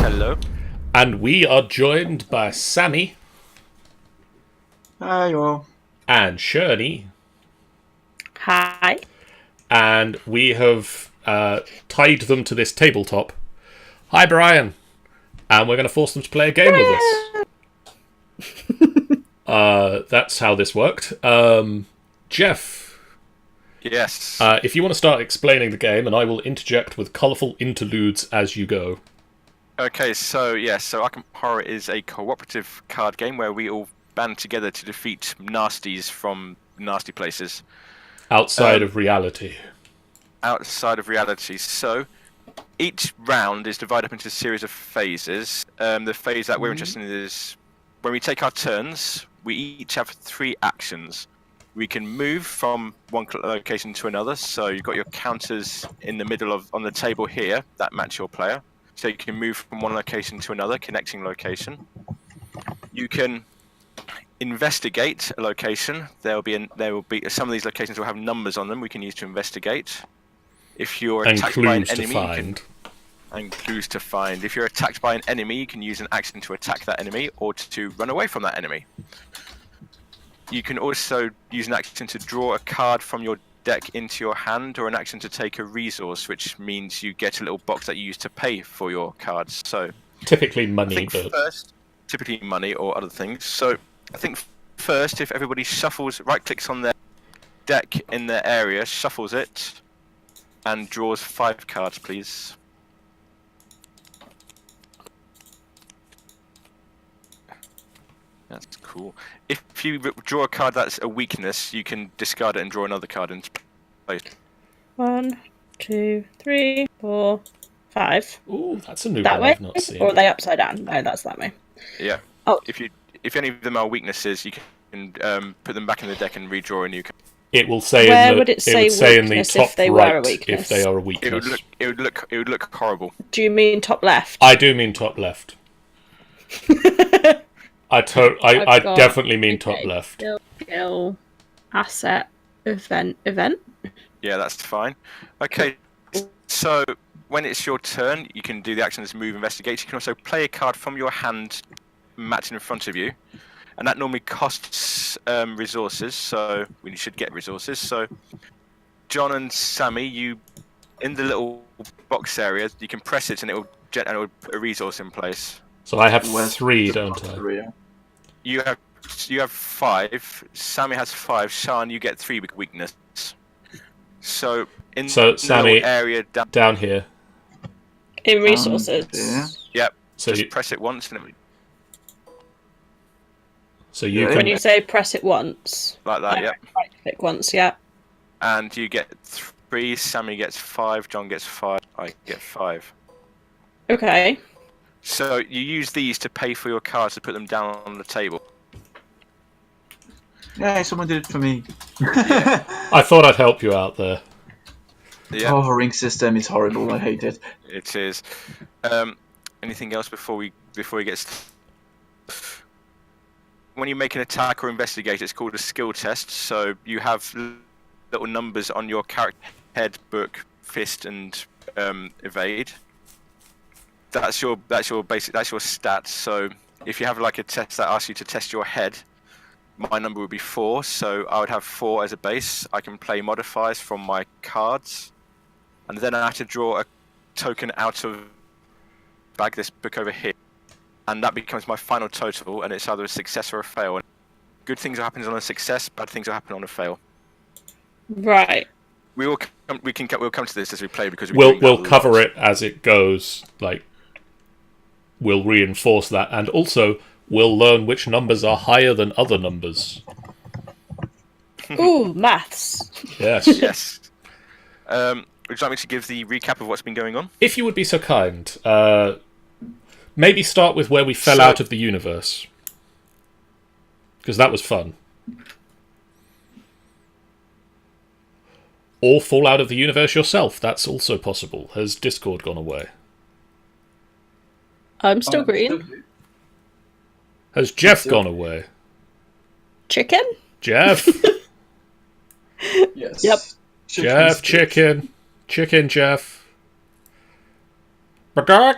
Hello. And we are joined by Sammy. Hi, all. And Sherney. Hi. And we have tied them to this tabletop. Hi, Brian. And we're going to force them to play a game with us. That's how this worked. Jeff. Yes. If you want to start explaining the game, and I will interject with colourful interludes as you go. Okay, so Arkham Horror is a cooperative card game where we all band together to defeat nasties from nasty places. Outside of reality. Outside of reality. So, each round is divided up into a series of phases. The phase that we're interested in is when we take our turns, we each have 3 actions. We can move from one location to another, so you've got your counters in the middle on the table here that match your player. So you can move from one location to another, connecting location. You can investigate a location. There will be some of these locations will have numbers on them we can use to investigate. If you're attacked by an enemy, and clues to find. If you're attacked by an enemy, you can use an action to attack that enemy or to run away from that enemy. You can also use an action to draw a card from your deck into your hand, or an action to take a resource, which means you get a little box that you use to pay for your cards. So typically money, typically money or other things. So I think first, if everybody shuffles, right-clicks on their deck in their area, shuffles it, and draws 5 cards, please. That's cool. If you draw a card that's a weakness, you can discard it and draw another card into place. 1, 2, 3, 4, 5. Ooh, that's a new that one way? I've not seen. Or are they upside down? No, that's that way. Yeah. Oh. If any of them are weaknesses, you can put them back in the deck and redraw a new card. It will say Where in the, would it say in the weakness top if they right were a weakness? if they are a weakness. It would look horrible. Do you mean top left? I do mean top left. I definitely mean top left. Skill, asset, event. Yeah, that's fine. Okay, so when it's your turn, you can do the actions move, investigate. You can also play a card from your hand matching in front of you, and that normally costs resources, so we should get resources. So John and Sammy, you in the little box area, you can press it and it will put a resource in place. So I have 3, don't I? You have 5. Sammy has 5. Sean, you get 3 with weakness. So in the Sammy, area down here. In resources. Yep. So just press it once and it. So you When you say press it once. Like that, yep. Right click once, yeah. And you get 3. Sammy gets 5. John gets 5. I get 5. Okay. So you use these to pay for your cards to put them down on the table. Yeah, someone did it for me. I thought I'd help you out there. Yeah. Oh, the ring system is horrible. I hate it. It is. Anything else before we get started? When you make an attack or investigate, it's called a skill test. So you have little numbers on your character head, book, fist, and evade. That's your stats. So if you have like a test that asks you to test your head, my number would be 4. So I would have 4 as a base. I can play modifiers from my cards, and then I have to draw a token out of bag, this book over here, and that becomes my final total. And it's either a success or a fail. And good things will happen on a success. Bad things will happen on a fail. Right. We'll come to this as we play because we'll cover it as it goes. Like, we'll reinforce that, and also we'll learn which numbers are higher than other numbers. Ooh, maths. Yes. Yes. Would you like me to give the recap of what's been going on? If you would be so kind, maybe start with where we fell out of the universe, because that was fun. Or fall out of the universe yourself. That's also possible. Has Discord gone away? I'm still green. Has Jeff gone away? Chicken? Jeff? Yes. Yep. Jeff, chicken. Chicken, Jeff. Bagard?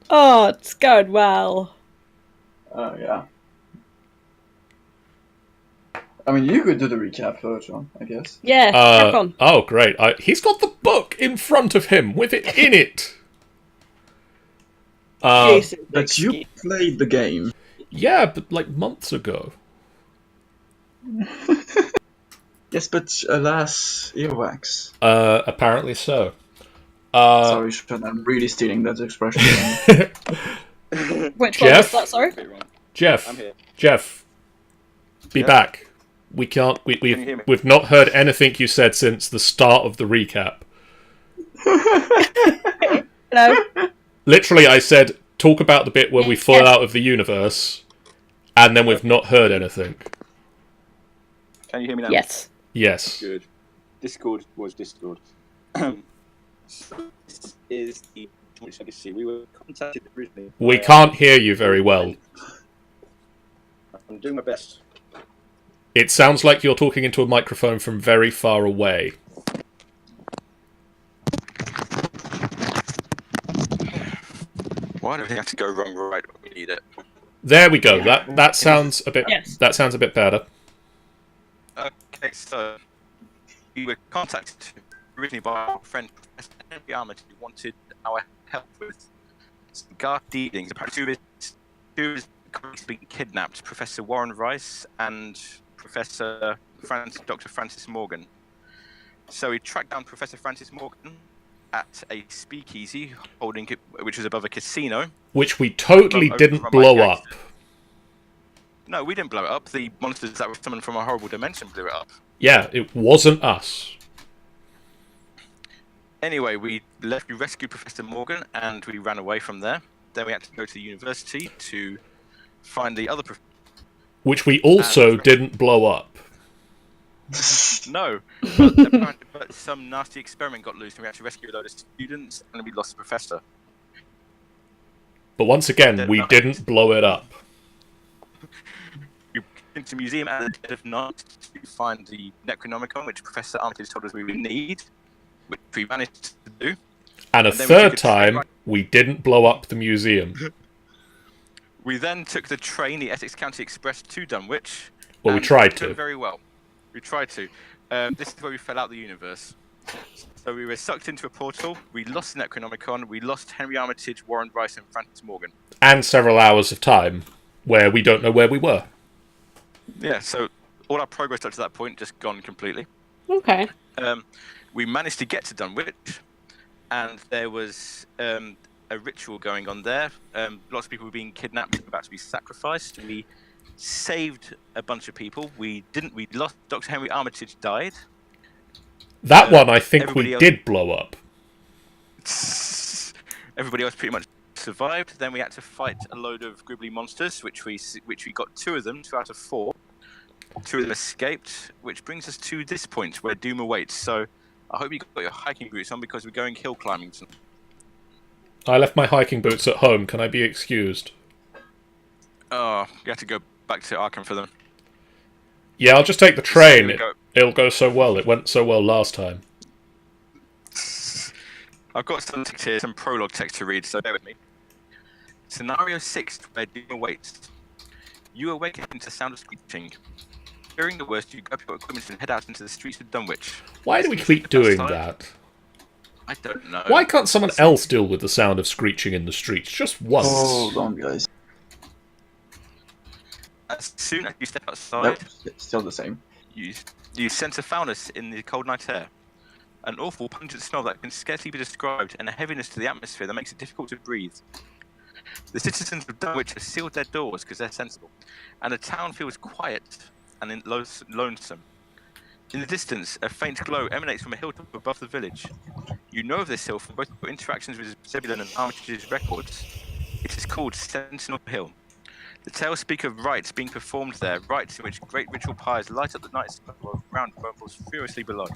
Oh, it's going well. Oh, yeah. I mean, you could do the recap first, John, I guess. Yeah, crack on. Oh, great. He's got the book in front of him with it in it. Jason, But you played the game. Yeah, but like months ago. Yes, but alas, earwax. Apparently so. Sorry, Sean, I'm really stealing that expression. Which Geoff? one was that? Sorry. Jeff. I'm here. Jeff. Be Yeah? back. We can't. you hear me? We've not heard anything you said since the start of the recap. Hello. Literally, I said talk about the bit where we fall out of the universe, and then we've not heard anything. Can you hear me now? Yes. Yes. Good. Discord was Discord. So this is the Dunwich Legacy. We were contacted originally. We by, can't hear you very well. I'm doing my best. It sounds like you're talking into a microphone from very far away. Why do we have to go wrong right when we need it? There we go. That sounds a bit. Yes. That sounds a bit better. Okay, so we were contacted originally by our friend Professor Henry Armitage, who wanted our help with Skarr dealings. Apparently, two of his colleagues had been kidnapped: Professor Warren Rice and Dr. Francis Morgan. So we tracked down Professor Francis Morgan at a speakeasy which was above a casino. Which we totally Overrun didn't by blow the up. accident. No, we didn't blow it up. The monsters that were summoned from a horrible dimension blew it up. Yeah, it wasn't us. Anyway, we rescued Professor Morgan and we ran away from there. Then we had to go to the university to find the other Which we also didn't blow up. No, but some nasty experiment got loose and we had to rescue a load of students and we lost the professor. But once again, we didn't blow it up. We went into the museum at the dead of night to find the Necronomicon, which Professor Armitage told us we would need, which we managed to do. And a then we third took a train time, we didn't blow up the museum. We then took the train, the Essex County Express, to Dunwich. Well, we and tried did to. very well. We tried to. This is where we fell out of the universe. So we were sucked into a portal, we lost the Necronomicon, we lost Henry Armitage, Warren Rice, and Francis Morgan. And several hours of time where we don't know where we were. Yeah, so all our progress up to that point just gone completely. Okay. We managed to get to Dunwich, and there was a ritual going on there. Lots of people were being kidnapped and about to be sacrificed. We saved a bunch of people. We lost Dr. Henry Armitage died. That one I think everybody we else- did blow up. Everybody else pretty much survived. Then we had to fight a load of gribbly monsters, which we got 2 of them, 2 out of 4. 2 of them escaped, which brings us to this point where doom awaits. So I hope you got your hiking boots on because we're going hill climbing tonight. I left my hiking boots at home. Can I be excused? Oh, you have to go back to Arkham for them. Yeah, I'll just take the Here train. we go. It'll go so well. It went so well last time. I've got some text here, some prologue text to read, so bear with me. Scenario 6, where doom awaits. You awaken to sound of screeching. Hearing the worst, you grab your equipment and head out into the streets of Dunwich. Why do we keep doing that? I don't know. Why can't someone else deal with the sound of screeching in the streets just once? Hold on, guys. As soon as you step outside, Nope, it's still the same. you sense a foulness in the cold night air. An awful pungent smell that can scarcely be described, and a heaviness to the atmosphere that makes it difficult to breathe. The citizens of Dunwich have sealed their doors because they're sensible, and the town feels quiet and lonesome. In the distance, a faint glow emanates from a hilltop above the village. You know of this hill from both your interactions with Zebulon and Armitage's records. It is called Sentinel Hill. The tales speak of rites being performed there, rites in which great ritual pyres light up the night sky while the ground rumbles furiously below.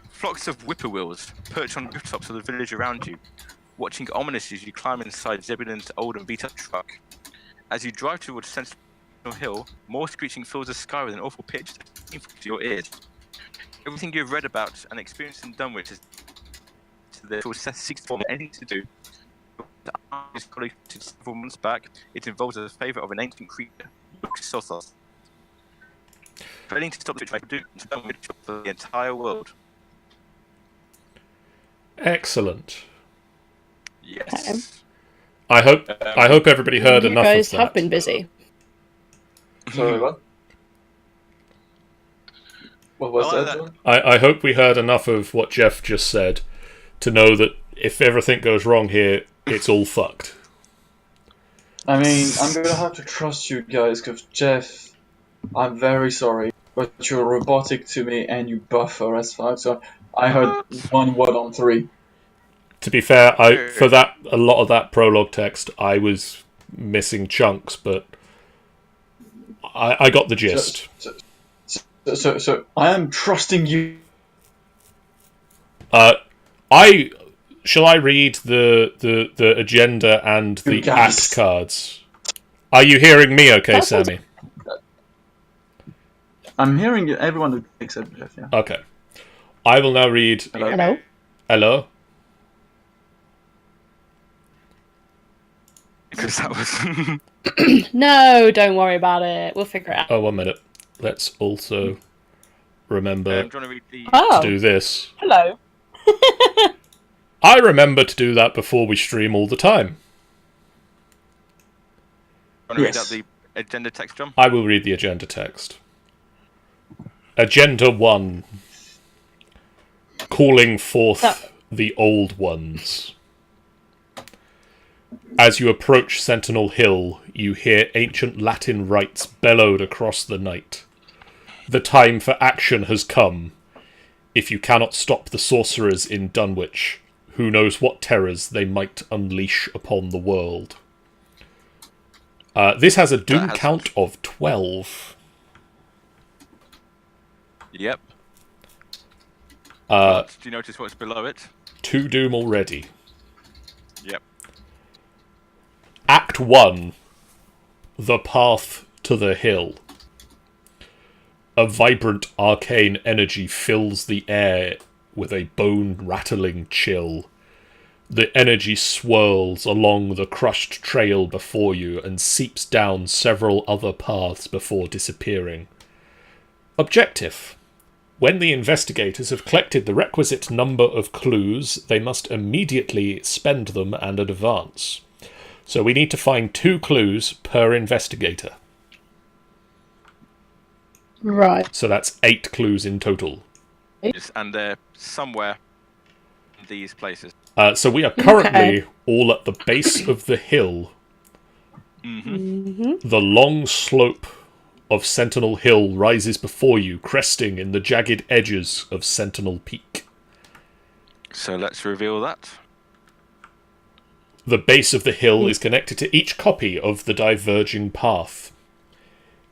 Flocks of whippoorwills perch on rooftops of the village around you, watching ominously as you climb inside Zebulon's old and beat-up truck. As you drive towards Sentinel Hill, more screeching fills the sky with an awful pitch that's painful to your ears. Everything you've read about and experienced in Dunwich is to the Seth seeks to form anything to do. His colleague several months back, it involves the favour of an ancient creature, Sothos. Failing to stop the situation, do Dunwich for the entire world. Excellent. Yes. I hope everybody heard You enough guys of that. have been busy. Sorry, what? What was that, John? I hope we heard enough of what Geoff just said to know that if everything goes wrong here, it's all fucked. I mean, I'm gonna have to trust you guys, because Jeff, I'm very sorry, but you're robotic to me and you buffer as fuck, so I heard one word on 3. To be fair, for a lot of that prologue text, I was missing chunks, but I got the gist. So I am trusting you. Shall I read the agenda and the guys. act cards? Are you hearing me okay, That sounds- Sammy? I'm hearing everyone except Jeff, yeah. Okay. I will now read... Hello? Hello? Because that was... No, don't worry about it. We'll figure it out. Oh, 1 minute. Let's also remember do you want to read the... Oh, to do this. hello. I remember to do that before we stream all the time. Want to read Yes. out the agenda text, John? I will read the agenda text. Agenda 1. Calling forth the Old Ones. As you approach Sentinel Hill, you hear ancient Latin rites bellowed across the night. The time for action has come. If you cannot stop the sorcerers in Dunwich, who knows what terrors they might unleash upon the world. This has a doom count of 12. Yep. Uh, Do you notice what's below it? 2 doom already. Yep. Act 1. The Path to the Hill. A vibrant arcane energy fills the air with a bone-rattling chill. The energy swirls along the crushed trail before you and seeps down several other paths before disappearing. Objective. When the investigators have collected the requisite number of clues, they must immediately spend them and advance. So we need to find 2 clues per investigator. Right. So that's 8 clues in total. Yes, and they're somewhere in these places. So we are currently all at the base of the hill. The long slope of Sentinel Hill rises before you, cresting in the jagged edges of Sentinel Peak. So let's reveal that. The base of the hill is connected to each copy of the diverging path.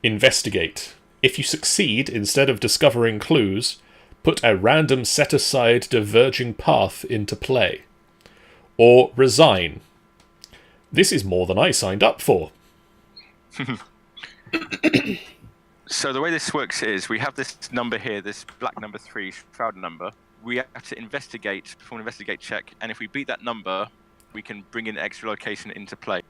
Investigate. If you succeed, instead of discovering clues, put a random set-aside diverging path into play. Or resign. This is more than I signed up for. So the way this works is we have this number here, this black number 3, shroud number. We have to perform an investigate check, and if we beat that number, we can bring in extra location into play.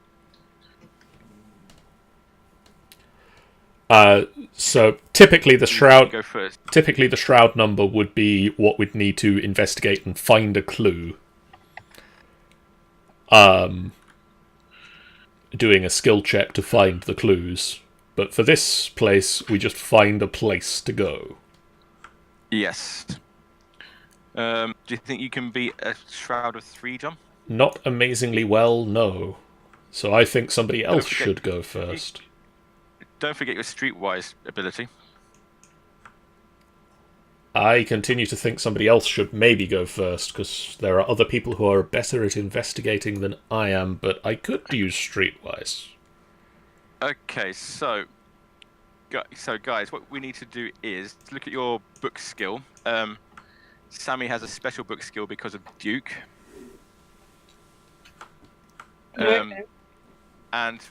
So typically the shroud Go first. typically the shroud number would be what we'd need to investigate and find a clue. Doing a skill check to find the clues. But for this place, we just find a place to go. Yes. Do you think you can beat a shroud of 3, John? Not amazingly well, no. So I think somebody else forget- should go first. Don't forget your streetwise ability. I continue to think somebody else should maybe go first, because there are other people who are better at investigating than I am, but I could use streetwise. Okay, so guys, what we need to do is look at your book skill. Sammy has a special book skill because of Duke. And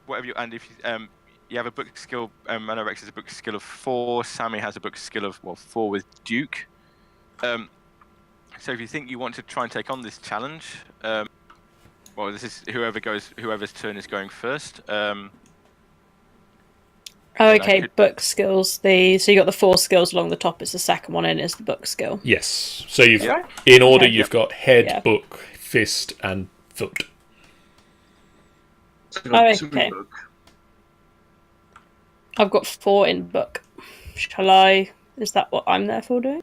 whatever if you have a book skill, Manorex has a book skill of 4. Sammy has a book skill of 4 with Duke. So if you think you want to try and take on this challenge, well, this is whoever's turn is going first. Oh, okay, book skills. So you got the 4 skills along the top. It's the second one in is the book skill. Yes. So you've Yep. in order Yeah. you've got head, Yeah. book, fist, and foot. So Oh, two okay. book. I've got 4 in book. Shall I? Is that what I'm there for doing?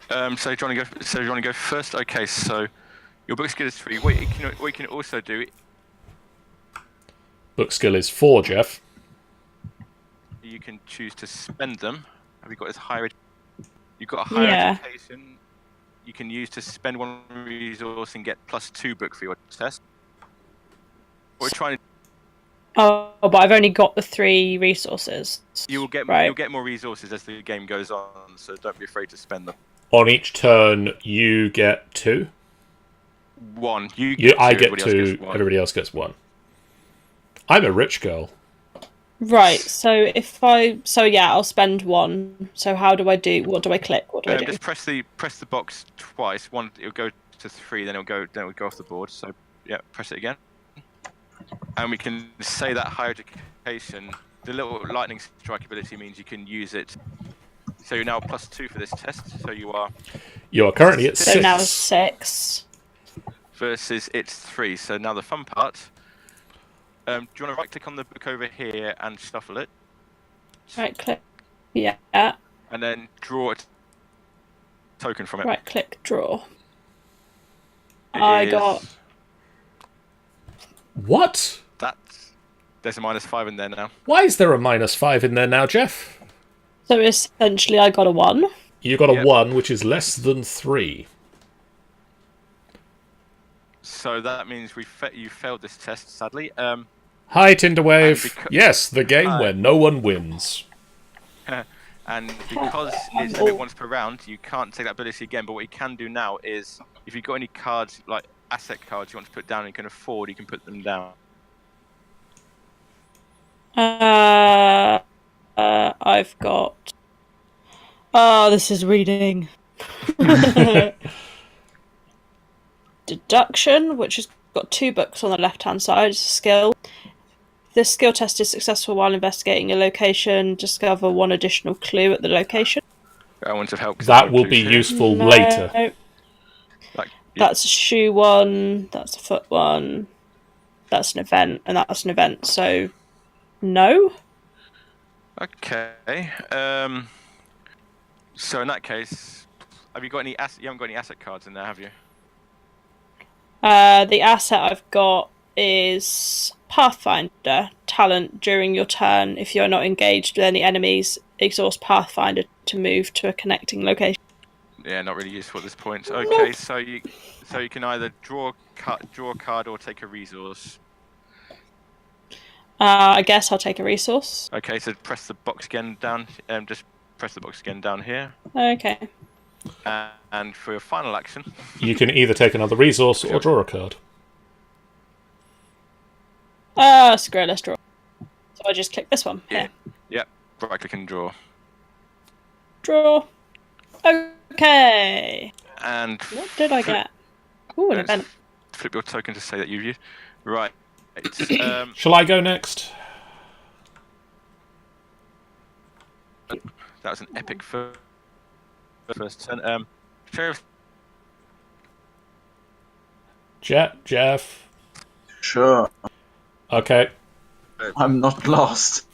So do you want to go first? Okay. So your book skill is 3. What you can also do, Book skill is 4, Geoff. you can choose to spend them. Have you got this higher? You've got a higher Yeah. education. You can use to spend 1 resource and get +2 book for your test. What we're trying to Oh, but I've only got the 3 resources. you'll get more resources as the game goes on, so don't be afraid to spend them. On each turn, you get 2. 1. I get everybody else 2. gets 1. Everybody else gets 1. I'm a rich girl. Right. So I'll spend 1. So how do I do? What do I click? What do I do? Just press the box twice. 1, it'll go to 3, then it'll go off the board. So yeah, press it again, and we can say that higher education. The little lightning strike ability means you can use it. So you're now +2 for this test. So you are currently at 6. So now it's 6. versus it's 3. So now the fun part. Do you want to right click on the book over here and shuffle it? Right click. Yeah. And then draw a token from it. Right click. Draw. It I is- got. What? There's a -5 in there now. Why is there a -5 in there now, Geoff? So essentially, I got a 1. You got a Yep. 1, which is less than 3. So that means you failed this test, sadly. Hi, Tinderwave. And Yes, the game where no one wins. And because it's every once per round, you can't take that ability again. But what you can do now is, if you've got any cards, like asset cards you want to put down and you can afford, you can put them down. I've got. Oh, this is reading. Deduction, which has got 2 books on the left-hand side. It's a skill. This skill test is successful while investigating a location. Discover 1 additional clue at the location. I want to help. That will be useful later. That's a shoe 1. That's a foot 1. That's an event, and that's an event. So, no. Okay. So in that case, have you got any asset? You haven't got any asset cards in there, have you? The asset I've got is Pathfinder talent. During your turn, if you're not engaged with any enemies, exhaust Pathfinder to move to a connecting location. Yeah, not really useful at this point. Okay, so you can either draw a card or take a resource. I guess I'll take a resource. Okay, so press the box again down. Just press the box again down here. Okay. And for your final action, You can either take another resource or draw a card. Screw it, let's draw. So I just click this one. yeah, Here. yep, right click and draw. Draw. Okay. And What did I get? Ooh, an let's event. flip your token to say that you've used. Right. Shall I go next? That was an epic first turn. Sheriff, Geoff? Sure. Okay. I'm not lost.